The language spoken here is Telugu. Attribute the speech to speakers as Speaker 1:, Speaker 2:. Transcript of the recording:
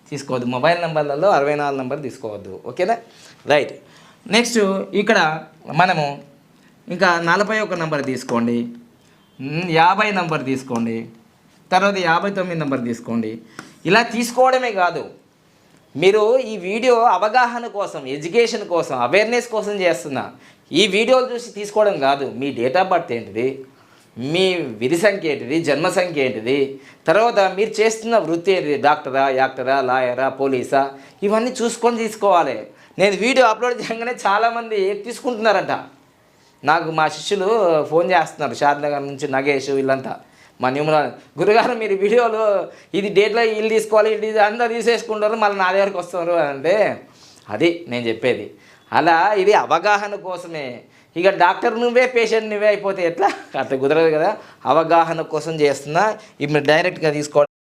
Speaker 1: తీసుకోవద్దు. మొబైల్ నెంబర్లలో 64 నెంబర్ తీసుకోవద్దు. ఓకేనా? రైట్. నెక్స్ట్ ఇక్కడ మనము ఇంకా 41 నెంబర్ తీసుకోండి, 50 నెంబర్ తీసుకోండి, తర్వాత 59 నెంబర్ తీసుకోండి. ఇలా తీసుకోవడమే కాదు, మీరు ఈ వీడియో అవగాహన కోసం, ఎడ్యుకేషన్ కోసం, అవేర్నెస్ కోసం చేస్తున్నా. ఈ వీడియోలు చూసి తీసుకోవడం కాదు. మీ డేట్ ఆఫ్ బర్త్ ఏంటిది, మీ విధి సంఖ్య ఏంటిది, జన్మ సంఖ్య ఏంటిది, తర్వాత మీరు చేస్తున్న వృత్తి ఏంటిది, డాక్టరా, యాక్టరా, లాయరా, పోలీసా, ఇవన్నీ చూసుకొని తీసుకోవాలి. నేను వీడియో అప్లోడ్ చేయగానే చాలామంది తీసుకుంటున్నారంట. నాకు మా శిష్యులు ఫోన్ చేస్తున్నారు, షాద్నగర్ నుంచి నగేష్, వీళ్ళంతా మా న్యూమరా, గురుగారు మీరు వీడియోలు ఇది డేట్లో వీళ్ళు తీసుకోవాలి, ఇది అందరూ తీసేసుకుంటారు, మళ్ళీ నా దగ్గరికి వస్తున్నారు అంటే అది నేను చెప్పేది. అలా ఇది అవగాహన కోసమే. ఇక డాక్టర్ నువ్వే, పేషెంట్ నువ్వే అయిపోతే ఎట్లా? అట్లా కుదరదు కదా. అవగాహన కోసం చేస్తున్నా. ఇప్పుడు డైరెక్ట్గా తీసుకోవడం